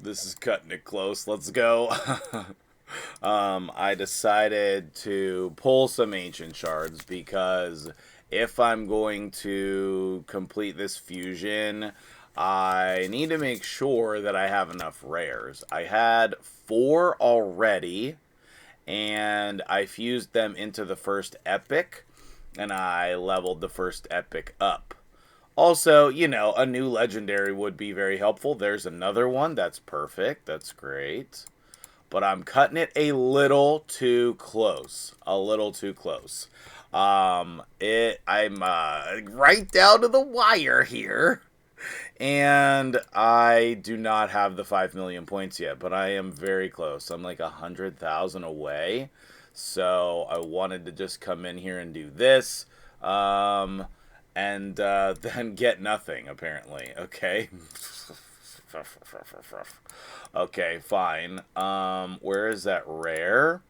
This is cutting it close. Let's go. I decided to pull some ancient shards because if I'm going to complete this fusion, I need to make sure that I have enough rares. I had 4 already, and I fused them into the first epic, and I leveled the first epic up. Also, you know, a new legendary would be very helpful. There's another one. That's perfect. That's great. But I'm cutting it a little too close. A little too close. I'm right down to the wire here. And I do not have the 5 million points yet, but I am very close. I'm like 100,000 away. So I wanted to just come in here and do this. And then get nothing, apparently. Okay. Okay, fine. Where is that rare?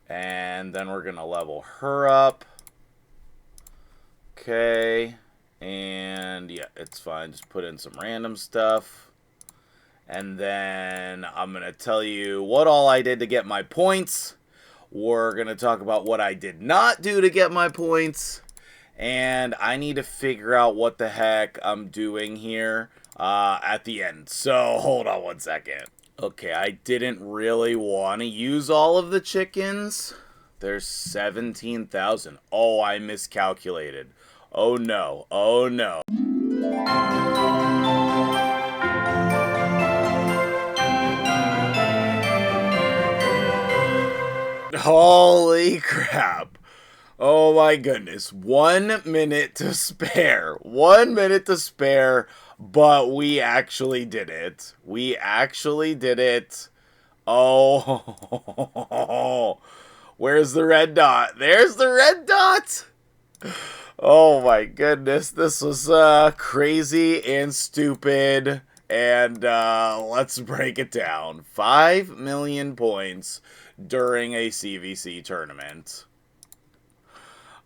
And then we're gonna level her up. Okay. And yeah, it's fine. Just put in some random stuff. And then I'm gonna tell you what all I did to get my points. We're gonna talk about what I did not do to get my points. And I need to figure out what the heck I'm doing here at the end. So, hold on one second. Okay, I didn't really want to use all of the chickens. There's 17,000. Oh, I miscalculated. Oh, no. Oh, no. Holy crap. Oh my goodness. 1 minute to spare. 1 minute to spare, but we actually did it. We actually did it. Oh, where's the red dot? There's the red dot. Oh my goodness. This was crazy and stupid. And let's break it down. 5 million points during a CVC tournament.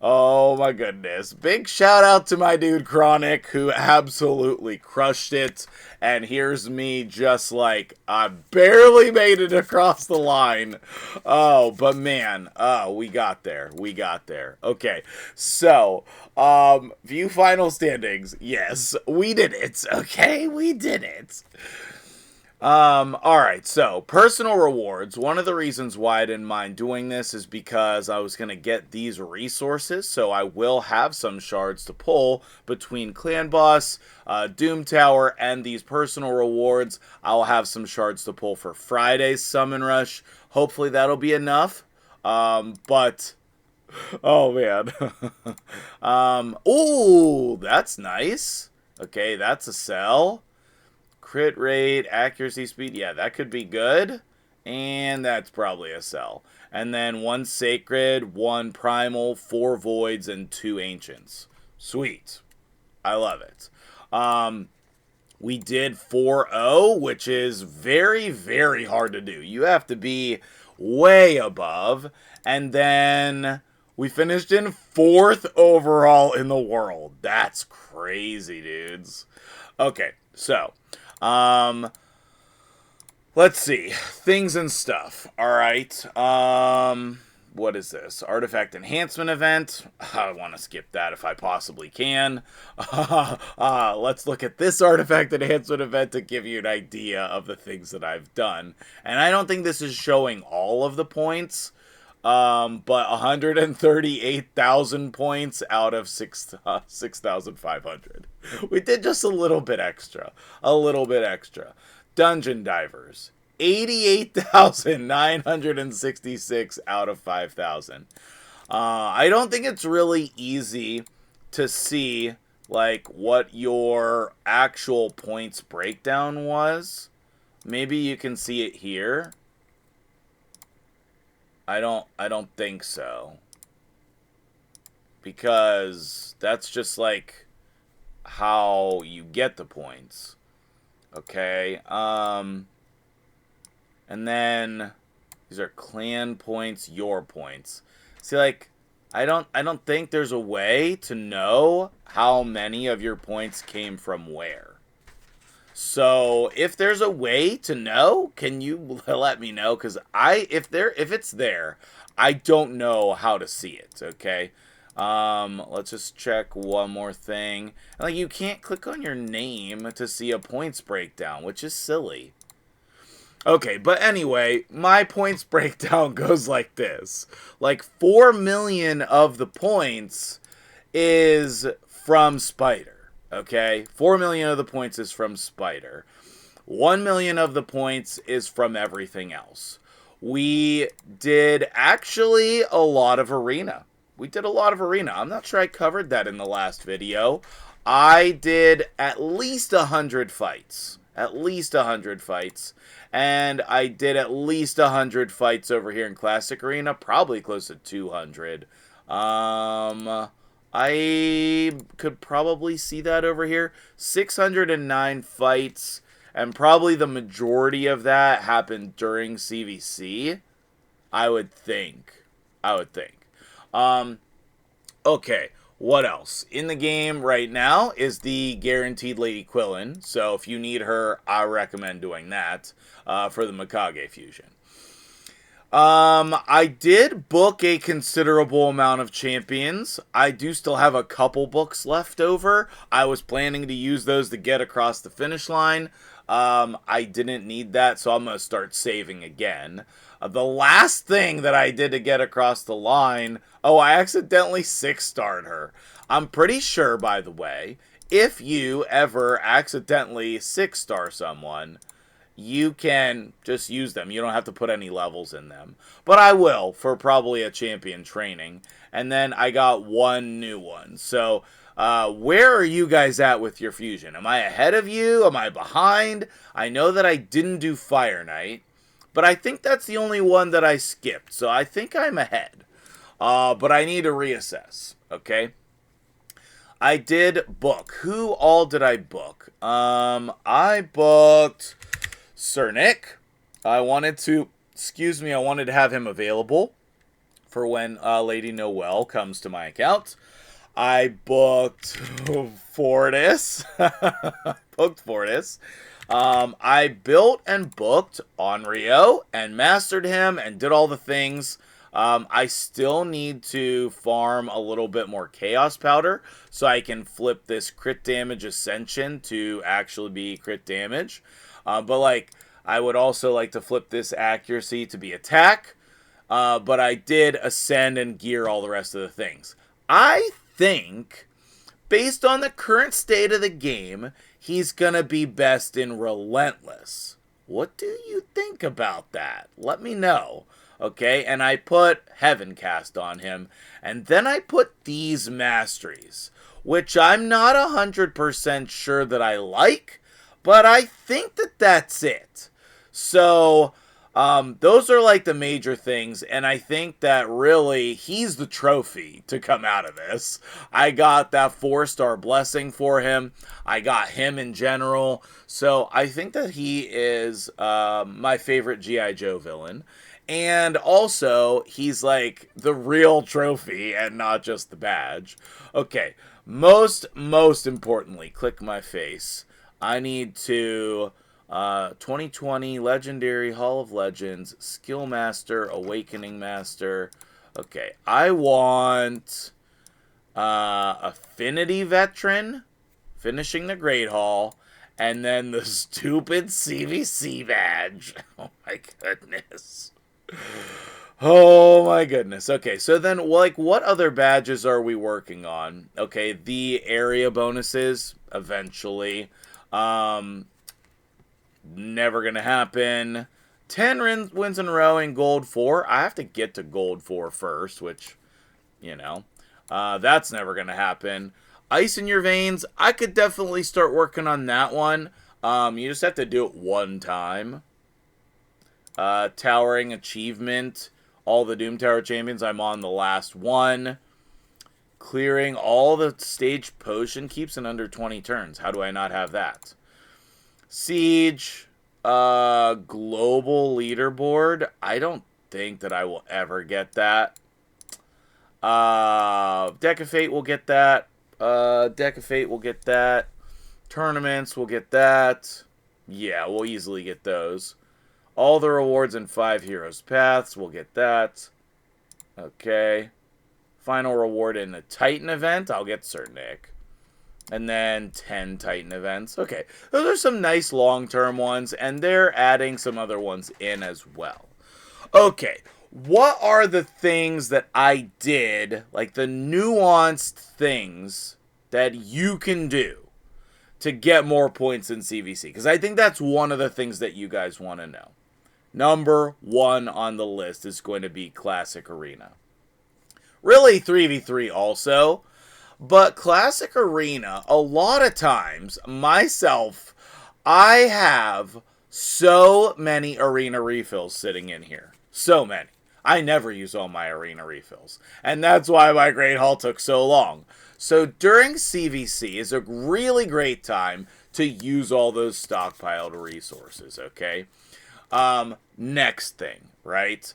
Oh my goodness. Big shout out to my dude Chronic, who absolutely crushed it. And here's me just like, I barely made it across the line. Oh, but man, we got there. We got there. Okay, so, view final standings. Yes, we did it. Okay, we did it. Alright, so, personal rewards. One of the reasons why I didn't mind doing this is because I was going to get these resources, so I will have some shards to pull between Clan Boss, Doom Tower, and these personal rewards. I'll have some shards to pull for Friday's Summon Rush. Hopefully that'll be enough, but... Oh, man. Ooh, that's nice. Okay, that's a sell. Crit rate, accuracy, speed. Yeah, that could be good. And that's probably a sell. And then 1 sacred, 1 primal, 4 voids, and 2 ancients. Sweet. I love it. We did 4-0, which is very, very hard to do. You have to be way above. And then we finished in 4th overall in the world. That's crazy, dudes. Okay, so... let's see. Things and stuff. Alright. What is this? Artifact Enhancement Event. I want to skip that if I possibly can. Let's look at this Artifact Enhancement Event to give you an idea of the things that I've done. And I don't think this is showing all of the points. But 138,000 points out of 6,500. We did just a little bit extra. A little bit extra. Dungeon Divers. 88,966 out of 5,000. I don't think it's really easy to see, like, what your actual points breakdown was. Maybe you can see it here. I don't think so. Because that's just like how you get the points. Okay. And then these are clan points, your points. See, like, I don't think there's a way to know how many of your points came from where. So if there's a way to know, can you let me know? Because if it's there, I don't know how to see it. Okay. Let's just check one more thing. Like, you can't click on your name to see a points breakdown, which is silly. Okay, but anyway, my points breakdown goes like this. Like, 4 million of the points is from Spider. Okay? 4 million of the points is from Spider. 1 million of the points is from everything else. We did actually a lot of Arena. We did a lot of Arena. I'm not sure I covered that in the last video. I did at least 100 fights. At least 100 fights. And I did at least 100 fights over here in Classic Arena. Probably close to 200. I could probably see that over here. 609 fights. And probably the majority of that happened during CVC. I would think. Okay, what else? In the game right now is the guaranteed Lady Quillen. So if you need her, I recommend doing that for the Mikage fusion. I did book a considerable amount of champions. I do still have a couple books left over. I was planning to use those to get across the finish line. I didn't need that, so I'm going to start saving again. The last thing that I did to get across the line... Oh, I accidentally 6-starred her. I'm pretty sure, by the way, if you ever accidentally 6-star someone, you can just use them. You don't have to put any levels in them. But I will for probably a champion training. And then I got one new one. So, where are you guys at with your fusion? Am I ahead of you? Am I behind? I know that I didn't do Fire Knight, but I think that's the only one that I skipped. So I think I'm ahead. But I need to reassess. Okay. I did book. Who all did I book? I booked Sir Nick. I wanted to have him available for when Lady Noelle comes to my account. I booked Fortis. I built and booked Onryo and mastered him and did all the things. I still need to farm a little bit more Chaos Powder so I can flip this crit damage Ascension to actually be crit damage. But like, I would also like to flip this accuracy to be attack. But I did ascend and gear all the rest of the things. I think, based on the current state of the game, he's gonna be best in Relentless. What do you think about that? Let me know. Okay, and I put Heaven Cast on him. And then I put these Masteries, which I'm not 100% sure that I like, but I think that that's it. So, those are like the major things, and I think that really he's the trophy to come out of this. I got that 4-star blessing for him. I got him in general. So I think that he is my favorite G.I. Joe villain. And also, he's like the real trophy and not just the badge. Okay, most importantly, click my face. I need to 2020 Legendary Hall of Legends, Skill Master, Awakening Master. Okay, I want Affinity Veteran, finishing the Great Hall, and then the stupid CVC badge. Oh my goodness. Oh my goodness. Okay, so then, like, what other badges are we working on? Okay, the area bonuses, eventually. Never gonna happen. 10 wins in a row in Gold 4. I have to get to Gold 4 first, which, you know, that's never gonna happen. Ice in Your Veins, I could definitely start working on that one. You just have to do it one time. Towering Achievement. All the Doom Tower champions, I'm on the last one. Clearing all the stage potion keeps in under 20 turns. How do I not have that? Siege. Global leaderboard. I don't think that I will ever get that. Deck of Fate will get that. Deck of Fate will get that. Tournaments will get that. Yeah, we'll easily get those. All the rewards in 5 heroes paths, we'll get that. Okay. Final reward in the Titan event, I'll get Cernic. And then 10 Titan events. Okay, those are some nice long-term ones, and they're adding some other ones in as well. Okay, what are the things that I did, like the nuanced things that you can do to get more points in CVC? Because I think that's one of the things that you guys want to know. Number 1 on the list is going to be Classic Arena. Really 3v3 also, but Classic Arena, a lot of times, myself, I have so many arena refills sitting in here. So many. I never use all my arena refills. And that's why my Great Hall took so long. So during CVC is a really great time to use all those stockpiled resources, okay? Next thing, right?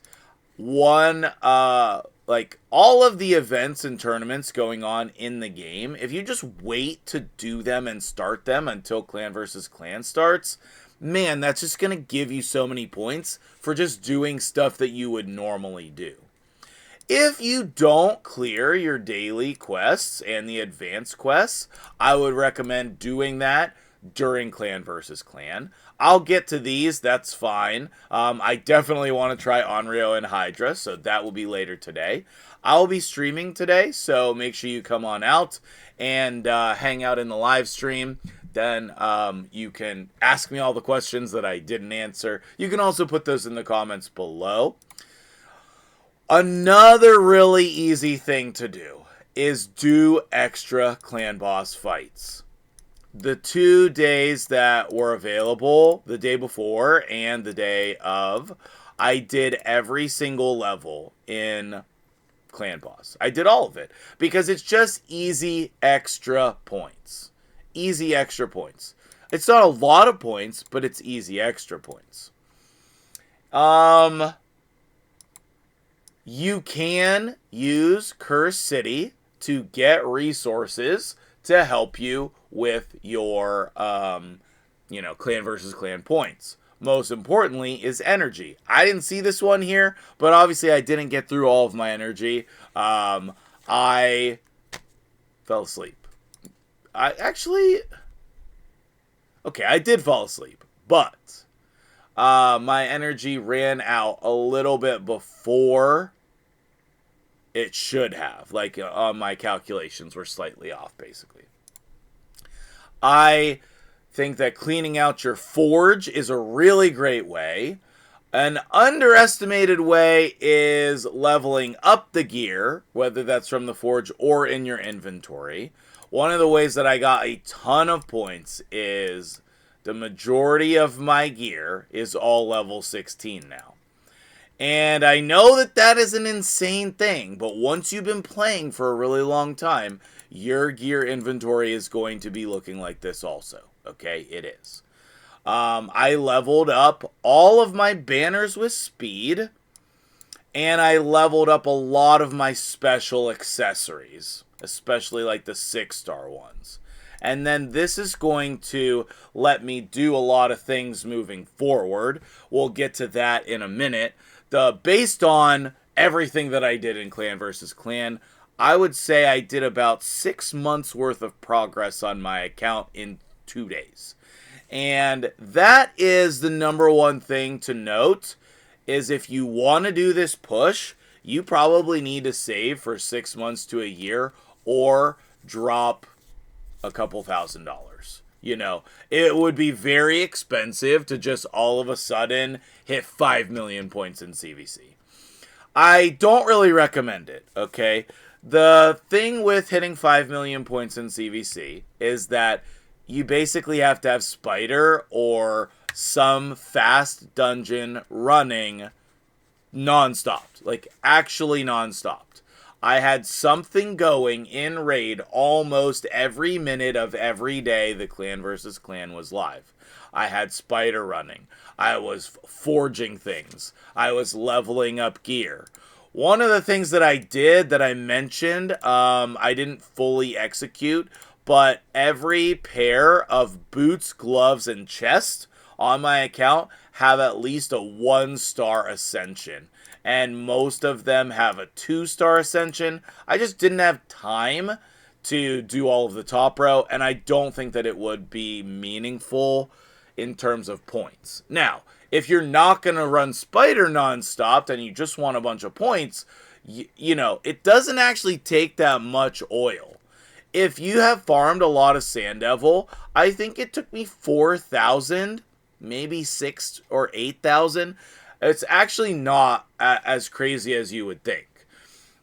Like, all of the events and tournaments going on in the game, if you just wait to do them and start them until Clan versus Clan starts, man, that's just going to give you so many points for just doing stuff that you would normally do. If you don't clear your daily quests and the advanced quests, I would recommend doing that during Clan versus Clan. I'll get to these, that's fine. I definitely want to try Onryo and Hydra, so that will be later today. I'll be streaming today, so make sure you come on out and hang out in the live stream. Then you can ask me all the questions that I didn't answer. You can also put those in the comments below. Another really easy thing to do is do extra clan boss fights. The 2 days that were available, the day before and the day of, I did every single level in Clan Boss. I did all of it because it's just easy extra points. Easy extra points. It's not a lot of points, but it's easy extra points. You can use Curse City to get resources to help you with your, Clan versus Clan points. Most importantly is energy. I didn't see this one here, but obviously I didn't get through all of my energy. I fell asleep. I did fall asleep, but my energy ran out a little bit before it should have. Like, my calculations were slightly off, basically. I think that cleaning out your forge is a really great way. An underestimated way is leveling up the gear, whether that's from the forge or in your inventory. One of the ways that I got a ton of points is the majority of my gear is all level 16 now. And I know that that is an insane thing, but once you've been playing for a really long time, your gear inventory is going to be looking like this also. Okay, it is. I leveled up all of my banners with speed, and I leveled up a lot of my special accessories, especially like the 6-star ones. And then this is going to let me do a lot of things moving forward. We'll get to that in a minute. Based on everything that I did in Clan versus Clan, I would say I did about 6 months worth of progress on my account in 2 days. And that is the number one thing to note, is if you want to do this push, you probably need to save for 6 months to a year or drop a couple $1,000s. It would be very expensive to just all of a sudden hit 5 million points in CVC. I don't really recommend it, okay? The thing with hitting 5 million points in CVC is that you basically have to have Spider or some fast dungeon running non-stopped. Like, actually non-stopped. I had something going in raid almost every minute of every day the Clan versus Clan was live. I had Spider running. I was forging things. I was leveling up gear. One of the things that I did that I mentioned, I didn't fully execute, but every pair of boots, gloves, and chest on my account have at least a 1-star ascension. And most of them have a 2-star ascension. I just didn't have time to do all of the top row, and I don't think that it would be meaningful in terms of points. Now, if you're not going to run Spider nonstop and you just want a bunch of points, you know, it doesn't actually take that much oil. If you have farmed a lot of Sand Devil, I think it took me 4,000, maybe 6 or 8,000. It's actually not as crazy as you would think.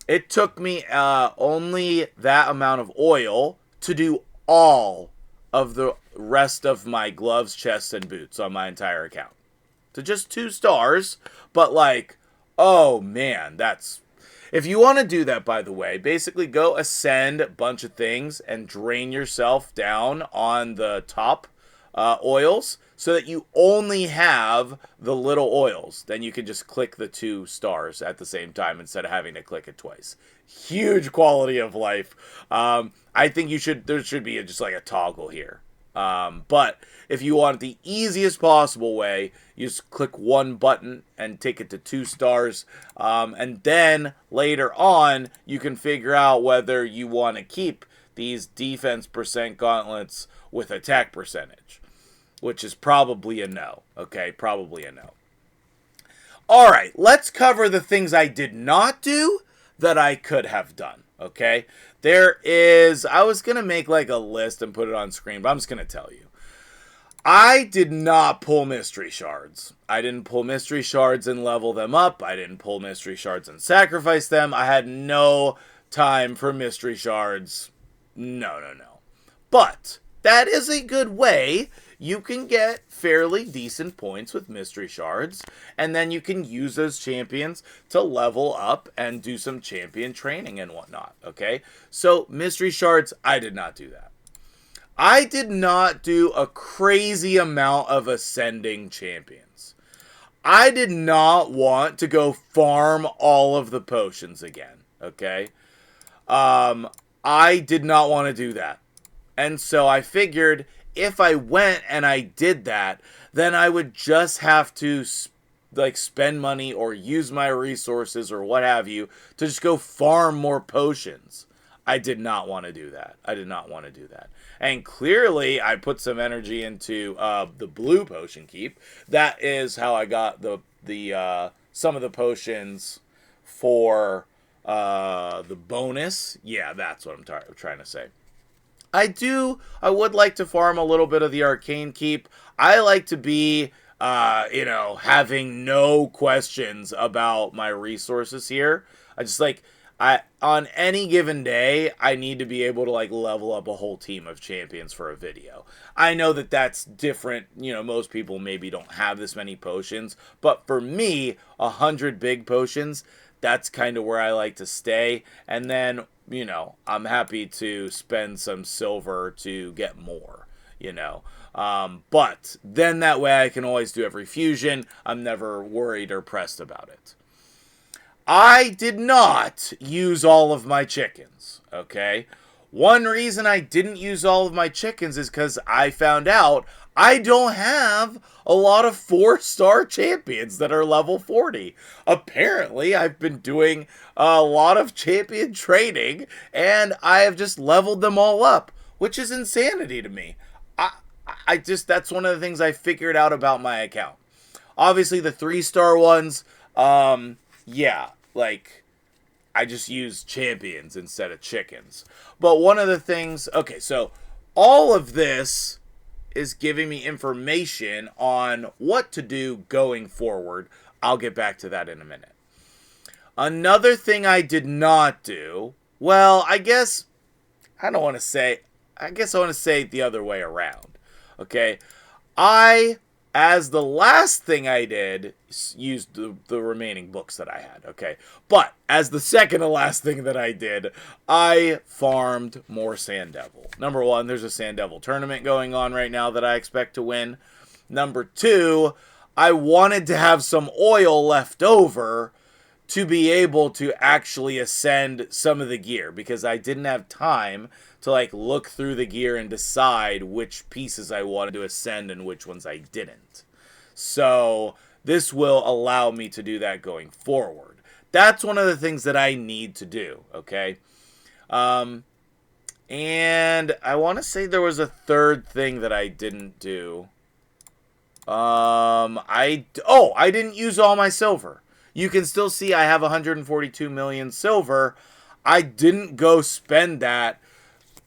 It took me only that amount of oil to do all of the rest of my gloves, chests, and boots on my entire account. To just 2 stars, but like, oh man, that's... If you want to do that, by the way, basically go ascend a bunch of things and drain yourself down on the top oils so that you only have the little oils. Then you can just click the 2 stars at the same time instead of having to click it twice. Huge quality of life. I think there should be just like a toggle here. But if you want the easiest possible way, you just click one button and take it to 2 stars. And then later on, you can figure out whether you want to keep these defense percent gauntlets with attack percentage, which is probably a no. Okay, probably a no. All right, let's cover the things I did not do that I could have done. Okay, I was going to make like a list and put it on screen, but I'm just going to tell you. I did not pull mystery shards. I didn't pull mystery shards and level them up. I didn't pull mystery shards and sacrifice them. I had no time for mystery shards. No. But that is a good way. You can get fairly decent points with mystery shards, and then you can use those champions to level up and do some champion training and whatnot, okay? So, mystery shards, I did not do that. I did not do a crazy amount of ascending champions. I did not want to go farm all of the potions again, okay? I did not want to do that. And so I figured if I went and I did that, then I would just have to like spend money or use my resources or what have you to just go farm more potions. I did not want to do that. And clearly I put some energy into the blue potion keep. That is how I got the some of the potions for the bonus. Yeah, that's what I'm trying to say. I would like to farm a little bit of the arcane keep. I like to be, having no questions about my resources here. On any given day, I need to be able to, like, level up a whole team of champions for a video. I know that that's different. Most people maybe don't have this many potions. But for me, 100 big potions, that's kind of where I like to stay. And then, I'm happy to spend some silver to get more, But then that way I can always do every fusion. I'm never worried or pressed about it. I did not use all of my chickens, okay? One reason I didn't use all of my chickens is because I found out I don't have a lot of 4-star champions that are level 40. Apparently, I've been doing a lot of champion training, and I have just leveled them all up, which is insanity to me. That's one of the things I figured out about my account. Obviously, the 3-star ones, I just use champions instead of chickens. But one of the things... Okay, so all of this is giving me information on what to do going forward. I'll get back to that in a minute. Another thing I did not do... Well, I guess I want to say it the other way around. Okay? As the last thing I did, used the remaining books that I had, okay? But, as the second to last thing that I did, I farmed more Sand Devil. Number 1, there's a Sand Devil tournament going on right now that I expect to win. Number 2, I wanted to have some oil left over to be able to actually ascend some of the gear, because I didn't have time to look through the gear and decide which pieces I wanted to ascend and which ones I didn't. So this will allow me to do that going forward. That's one of the things that I need to do, okay? And I want to say there was a third thing that I didn't do. I didn't use all my silver. You can still see I have 142 million silver. I didn't go spend that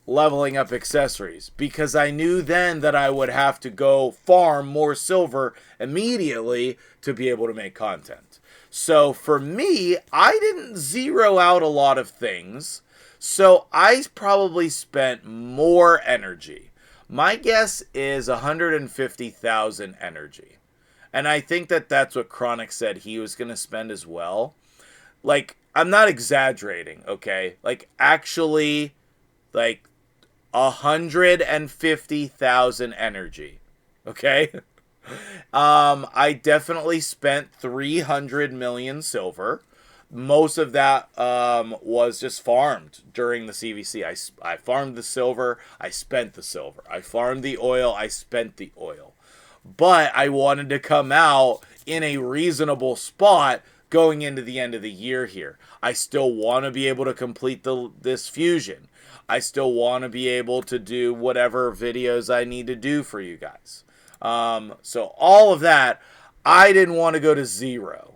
leveling up accessories because I knew then that I would have to go farm more silver immediately to be able to make content. So for me, I didn't zero out a lot of things. So I probably spent more energy. My guess is 150,000 energy. And I think that that's what Chronic said he was going to spend as well. Like, I'm not exaggerating, okay? Like, actually, like, 150,000 energy, okay? I definitely spent 300 million silver. Most of that was just farmed during the CVC. I farmed the silver. I spent the silver. I farmed the oil. I spent the oil. But I wanted to come out in a reasonable spot going into the end of the year here. I still want to be able to complete this fusion. I still want to be able to do whatever videos I need to do for you guys. So all of that, I didn't want to go to zero.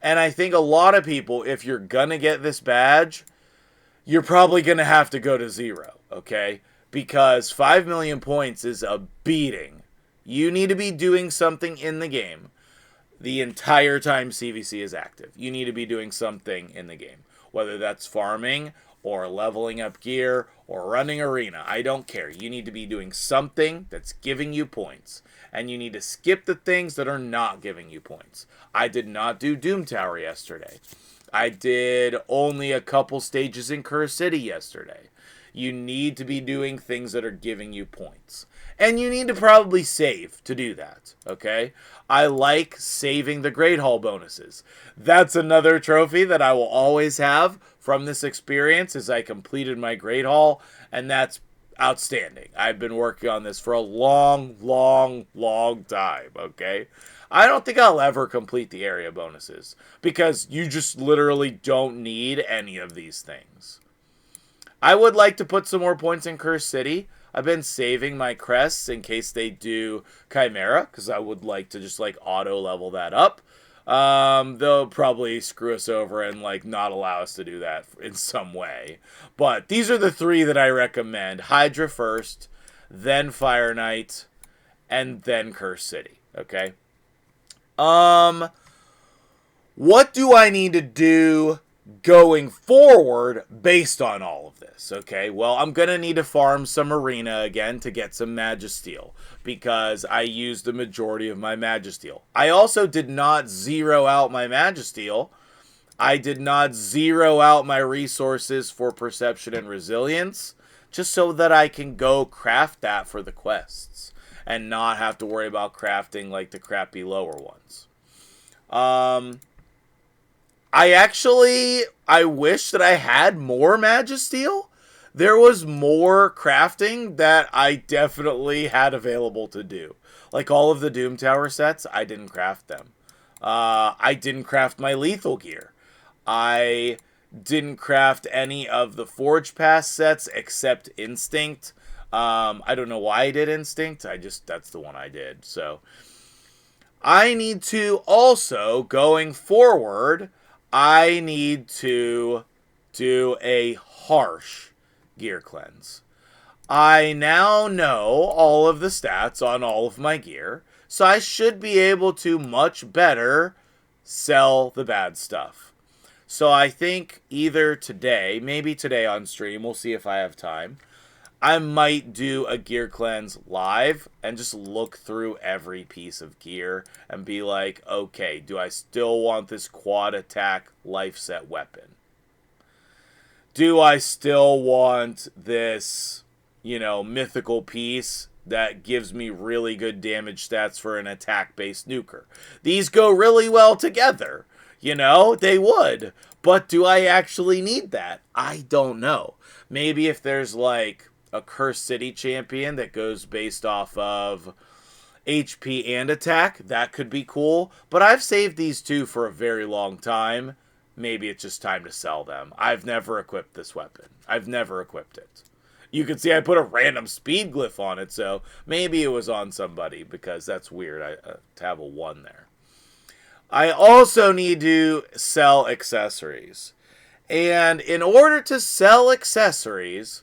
And I think a lot of people, if you're going to get this badge, you're probably going to have to go to zero, okay? Because 5 million points is a beating. You need to be doing something in the game the entire time CVC is active. You need to be doing something in the game. Whether that's farming or leveling up gear or running arena. I don't care. You need to be doing something that's giving you points. And you need to skip the things that are not giving you points. I did not do Doom Tower yesterday. I did only a couple stages in Curse City yesterday. You need to be doing things that are giving you points. And you need to probably save to do that, okay? I like saving the Great Hall bonuses. That's another trophy that I will always have from this experience as I completed my Great Hall, and that's outstanding. I've been working on this for a long time, okay? I don't think I'll ever complete the area bonuses because you just literally don't need any of these things. I would like to put some more points in Curse City. I've been saving my crests in case they do Chimera, because I would like to just, like, auto-level that up. They'll probably screw us over and, like, not allow us to do that in some way. But these are the three that I recommend. Hydra first, then Fire Knight, and then Curse City, okay? What do I need to do going forward based on all of this? Okay, well, I'm gonna need to farm some arena again to get some Magisteel because I used the majority of my Magisteel. I also did not zero out my Magisteel. I did not zero out my resources for perception and resilience just so that I can go craft that for the quests and not have to worry about crafting like the crappy lower ones. I wish that I had more Magisteel. There was more crafting that I definitely had available to do. Like all of the Doom Tower sets, I didn't craft them. I didn't craft my lethal gear. I didn't craft any of the Forge Pass sets except Instinct. I don't know why I did Instinct. That's the one I did. So I need to also, going forward, I need to do a harsh gear cleanse. I now know all of the stats on all of my gear, so I should be able to much better sell the bad stuff. So I think either today, maybe today on stream, we'll see if I have time, I might do a gear cleanse live and just look through every piece of gear and be like, okay, do I still want this quad attack life set weapon? Do I still want this, mythical piece that gives me really good damage stats for an attack-based nuker? These go really well together. They would. But do I actually need that? I don't know. Maybe if there's like a Curse City champion that goes based off of HP and attack. That could be cool. But I've saved these two for a very long time. Maybe it's just time to sell them. I've never equipped this weapon. I've never equipped it. You can see I put a random speed glyph on it, so maybe it was on somebody, because that's weird to have a 1 there. I also need to sell accessories. And in order to sell accessories,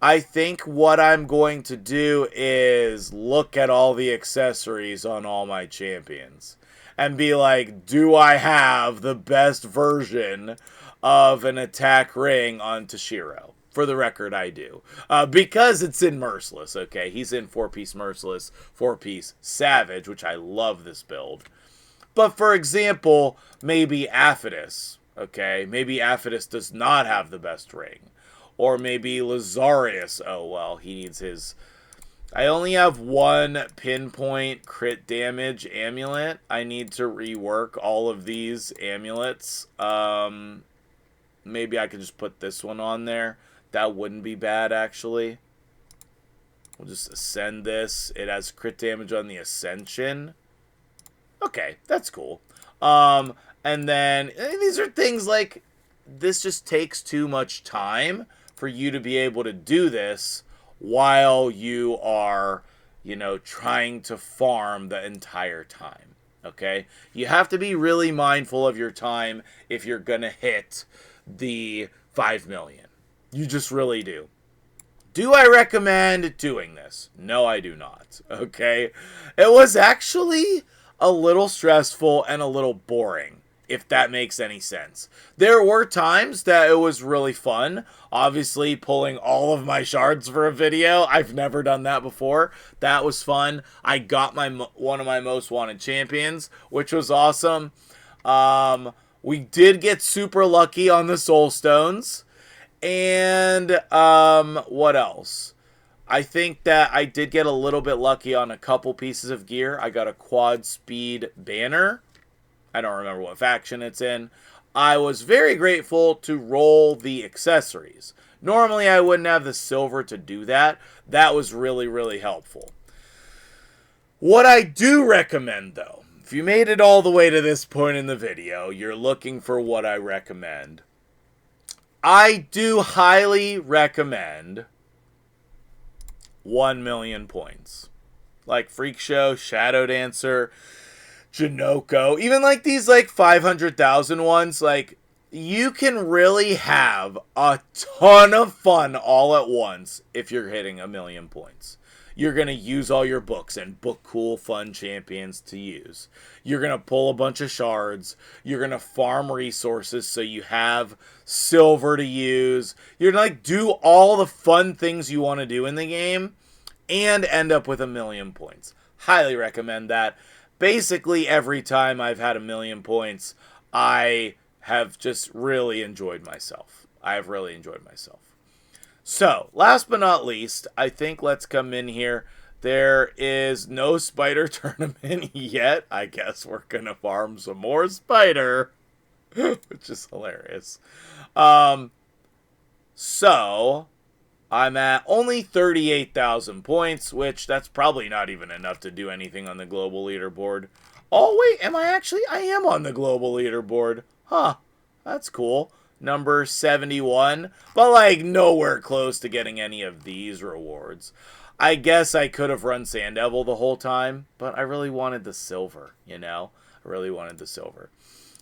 I think what I'm going to do is look at all the accessories on all my champions and be like, do I have the best version of an attack ring on Toshiro? For the record, I do. Because it's in Merciless, okay? He's in 4-piece Merciless, 4-piece Savage, which I love this build. But for example, maybe Aphodus, okay? Maybe Aphodus does not have the best ring. Or maybe Lazarius, oh well, he needs his... I only have 1 pinpoint crit damage amulet. I need to rework all of these amulets. Maybe I could just put this one on there. That wouldn't be bad, actually. We'll just ascend this. It has crit damage on the ascension. Okay, that's cool. And then, these are things like, this just takes too much time for you to be able to do this while you are, you know, trying to farm the entire time. Okay? You have to be really mindful of your time if you're going to hit the 5 million. You just really do. Do I recommend doing this? No, I do not. Okay? It was actually a little stressful and a little boring, if that makes any sense. There were times that it was really fun. Obviously, pulling all of my shards for a video. I've never done that before. That was fun. I got one of my most wanted champions, which was awesome. We did get super lucky on the soul stones. And what else? I think that I did get a little bit lucky on a couple pieces of gear. I got a quad speed banner. I don't remember what faction it's in. I was very grateful to roll the accessories. Normally I wouldn't have the silver to do that. That was really, really helpful. What I do recommend, though, if you made it all the way to this point in the video, you're looking for what I recommend. I do highly recommend 1 million points. Like Freak Show, Shadow Dancer, Janoko, even like these like 500,000 ones, like you can really have a ton of fun all at once if you're hitting 1 million points. You're going to use all your books and book cool, fun champions to use. You're going to pull a bunch of shards. You're going to farm resources so you have silver to use. You're going to like do all the fun things you want to do in the game and end up with 1 million points. Highly recommend that. Basically, every time I've had 1 million points, I have just really enjoyed myself. I have really enjoyed myself. So, last but not least, I think let's come in here. There is no spider tournament yet. I guess we're going to farm some more spider, which is hilarious. So, I'm at only 38,000 points, which that's probably not even enough to do anything on the global leaderboard. Oh, wait, am I actually? I am on the global leaderboard. Huh, that's cool. Number 71, but like nowhere close to getting any of these rewards. I guess I could have run Sand Devil the whole time, but I really wanted the silver, you know? I really wanted the silver.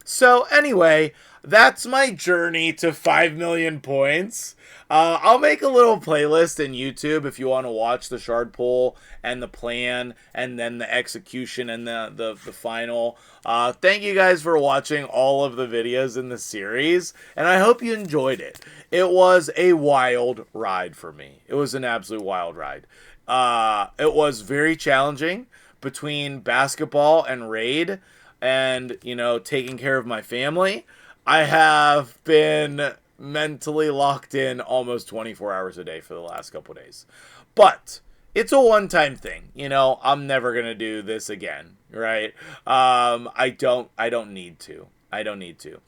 So anyway, that's my journey to 5 million points. I'll make a little playlist in YouTube if you want to watch the shard pull and the plan and then the execution and the final. Thank you guys for watching all of the videos in the series, and I hope you enjoyed it. It was a wild ride for me. It was an absolute wild ride. It was very challenging between basketball and raid and, you know, taking care of my family. I have been mentally locked in almost 24 hours a day for the last couple days. But it's a one-time thing. You know, I'm never going to do this again, right? I don't need to. I don't need to.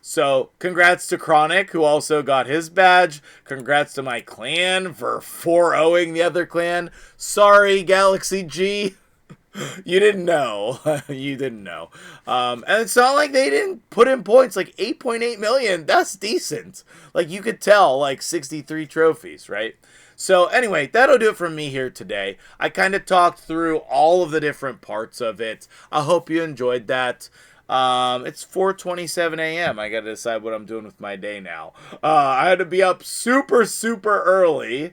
So, congrats to Chronic, who also got his badge. Congrats to my clan for 4-0ing the other clan. Sorry, Galaxy G. You didn't know. You didn't know. And it's not like they didn't put in points. Like 8.8 million. That's decent. Like you could tell, like 63 trophies, right? So anyway, that'll do it for me here today. I kind of talked through all of the different parts of it. I hope you enjoyed that. It's 4:27 a.m. I gotta decide what I'm doing with my day now. I had to be up super, super early.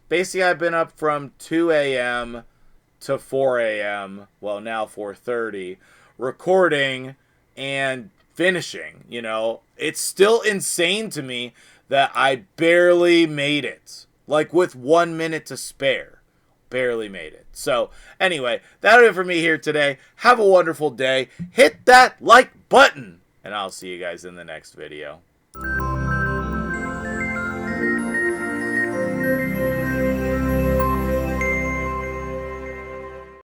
Basically, I've been up from 2 a.m. to 4 a.m. Well, now 4:30, recording and finishing. You know, it's still insane to me that I barely made it. Like with 1 minute to spare. Barely made it. So, anyway, that'll do it for me here today. Have a wonderful day. Hit that like button. And I'll see you guys in the next video.